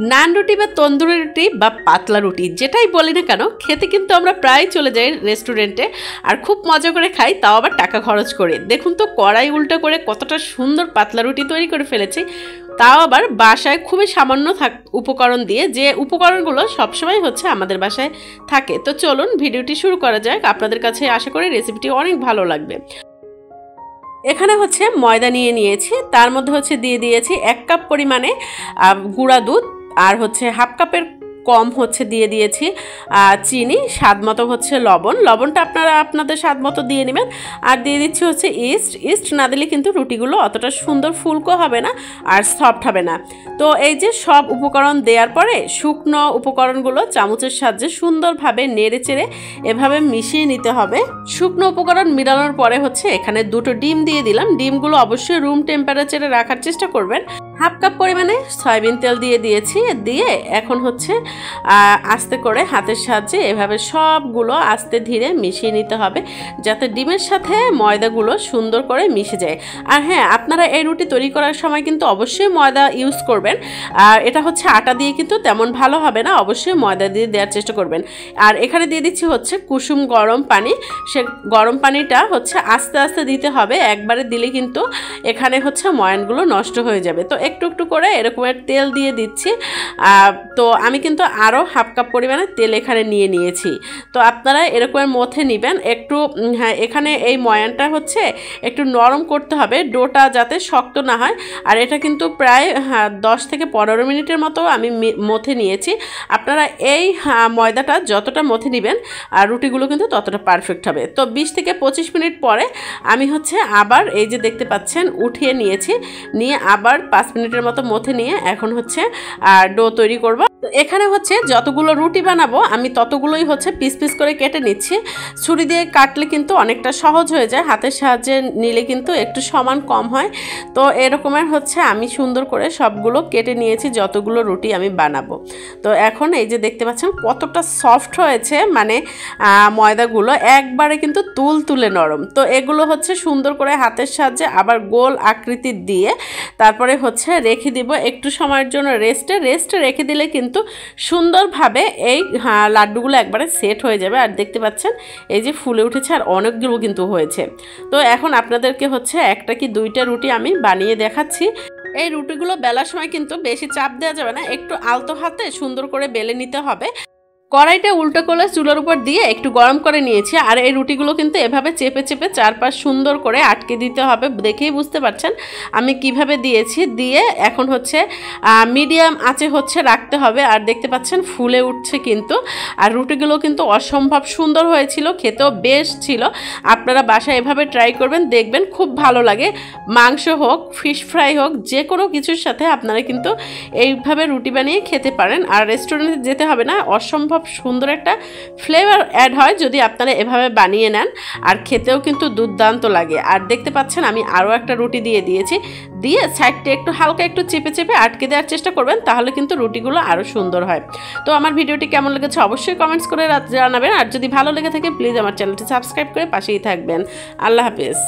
নান রুটি বা তন্দুরি রুটি বা পাতলা রুটি যেটাই বলি না কেন, খেতে কিন্তু আমরা প্রায় চলে যাই রেস্টুরেন্টে আর খুব মজা করে খাই, তাও আবার টাকা খরচ করে। দেখুন তো কড়াই উল্টো করে কতটা সুন্দর পাতলা রুটি তৈরি করে ফেলেছি, তাও আবার বাসায় খুবই সামান্য উপকরণ দিয়ে, যে উপকরণগুলো সবসময় হচ্ছে আমাদের বাসায় থাকে। তো চলুন ভিডিওটি শুরু করা যাক। আপনাদের কাছে আশা করি রেসিপিটি অনেক ভালো লাগবে। এখানে হচ্ছে ময়দা নিয়েছি, তার মধ্যে হচ্ছে দিয়ে দিয়েছি 1 কাপ পরিমাণে গুঁড়া দুধ, আর হচ্ছে হাফ কাপের কম হচ্ছে দিয়ে দিয়েছি চিনি, স্বাদ মতো হচ্ছে লবণটা আপনারা আপনাদের স্বাদ মতো দিয়ে নেবেন। আর দিয়ে দিচ্ছি হচ্ছে ইস্ট না দিলে কিন্তু রুটিগুলো অতটা সুন্দর ফুলকো হবে না আর সফট হবে না। তো এই যে সব উপকরণ দেওয়ার পরে শুকনো উপকরণগুলো চামচের সাহায্যে সুন্দরভাবে নেড়ে চেড়ে এভাবে মিশিয়ে নিতে হবে। শুকনো উপকরণ মিলানোর পরে হচ্ছে এখানে 2টো ডিম দিয়ে দিলাম। ডিমগুলো অবশ্যই রুম টেম্পারেচারে রাখার চেষ্টা করবেন। হাফ কাপ পরিমাণে সয়াবিন তেল দিয়ে দিয়েছি। দিয়ে এখন হচ্ছে আস্তে করে হাতের সাহায্যে এভাবে সবগুলো আস্তে ধীরে মিশিয়ে নিতে হবে, যাতে ডিমের সাথে ময়দাগুলো সুন্দর করে মিশে যায়। আর হ্যাঁ, আপনারা এই রুটি তৈরি করার সময় কিন্তু অবশ্যই ময়দা ইউজ করবেন। আর এটা হচ্ছে আটা দিয়ে কিন্তু তেমন ভালো হবে না, অবশ্যই ময়দা দিয়ে দেওয়ার চেষ্টা করবেন। আর এখানে দিয়ে দিচ্ছি হচ্ছে কুসুম গরম পানি। সে গরম পানিটা হচ্ছে আস্তে আস্তে দিতে হবে, একবারে দিলে কিন্তু এখানে হচ্ছে ময়ানগুলো নষ্ট হয়ে যাবে। তো একটু একটু করে এরকমের তেল দিয়ে দিচ্ছি। তো আমি কিন্তু আরও হাফ কাপ পরিমাণে তেল এখানে নিয়েছি। তো আপনারা এরকমের মধ্যে নেবেন একটু। হ্যাঁ, এখানে এই ময়ানটা হচ্ছে একটু নরম করতে হবে, ডোটা যাতে শক্ত না হয়। আর এটা কিন্তু প্রায় 10 থেকে 15 মিনিটের মতো আমি মথে নিয়েছি। আপনারা এই ময়দাটা যতটা মথে নেবেন আর রুটিগুলো কিন্তু ততটা পারফেক্ট হবে। তো 20 থেকে 25 মিনিট পরে আমি হচ্ছে আবার এই যে দেখতে পাচ্ছেন উঠিয়ে নিয়ে আবার 5 মিনিটের মতো মথে নিয়ে এখন হচ্ছে ডো তৈরি করব। তো এখানে হচ্ছে যতগুলো রুটি বানাবো আমি ততগুলোই হচ্ছে পিস পিস করে কেটে নিচ্ছি। ছুরি দিয়ে কাটলে কিন্তু অনেকটা সহজ হয়ে যায়, হাতের সাহায্যে নিলে কিন্তু একটু সমান কম হয়। তো এরকমের হচ্ছে আমি সুন্দর করে সবগুলো কেটে নিয়েছি যতগুলো রুটি আমি বানাবো। তো এখন এই যে দেখতে পাচ্ছেন কতটা সফট হয়েছে, মানে ময়দাগুলো একবারে কিন্তু তুলে নরম। তো এগুলো হচ্ছে সুন্দর করে হাতের সাহায্যে আবার গোল আকৃতি দিয়ে তারপরে হচ্ছে রেখে দিব একটু সময়ের জন্য রেস্টে রেখে দিলে কিন্তু সুন্দরভাবে এই লাড্ডুগুলো একবারে সেট হয়ে যাবে। আর দেখতে পাচ্ছেন এই যে ফুলে উঠেছে আর অনেকগুলো কিন্তু হয়েছে। তো এখন আপনাদেরকে হচ্ছে 1টা কি 2টা রুটি আমি বানিয়ে দেখাচ্ছি। এই রুটিগুলো বেলার সময় কিন্তু বেশি চাপ দেওয়া যাবে না, একটু আলতো হাতে সুন্দর করে বেলে নিতে হবে। কড়াইটা উল্টো করে চুলার উপর দিয়ে একটু গরম করে নিয়েছি। আর এই রুটিগুলো কিন্তু এভাবে চেপে চারপাশ সুন্দর করে আটকে দিতে হবে। দেখেই বুঝতে পারছেন আমি কিভাবে দিয়েছি। দিয়ে এখন হচ্ছে মিডিয়াম আঁচে হচ্ছে রাখতে হবে। আর দেখতে পাচ্ছেন ফুলে উঠছে কিন্তু। আর রুটিগুলো কিন্তু অসম্ভব সুন্দর হয়েছিল, খেতেও বেশ ছিল। আপনারা বাসায় এভাবে ট্রাই করবেন, দেখবেন খুব ভালো লাগে। মাংস হোক, ফিশ ফ্রাই হোক, যে কোনো কিছুর সাথে আপনারা কিন্তু এইভাবে রুটি বানিয়ে খেতে পারেন। আর রেস্টুরেন্টে যেতে হবে না, অসম্ভব সুন্দর একটা ফ্লেভার অ্যাড হয় যদি আপনারা এভাবে বানিয়ে নেন। আর খেতেও কিন্তু দুর্দান্ত লাগে। আর দেখতে পাচ্ছেন আমি আরও একটা রুটি দিয়েছি। দিয়ে সাইডটা একটু হালকা একটু চেপে আটকে দেওয়ার চেষ্টা করবেন, তাহলে কিন্তু রুটিগুলো আরও সুন্দর হয়। তো আমার ভিডিওটি কেমন লেগেছে অবশ্যই কমেন্টস করে জানাবেন। আর যদি ভালো লেগে থাকে প্লিজ আমার চ্যানেলটি সাবস্ক্রাইব করে পাশেই থাকবেন। আল্লাহ হাফেজ।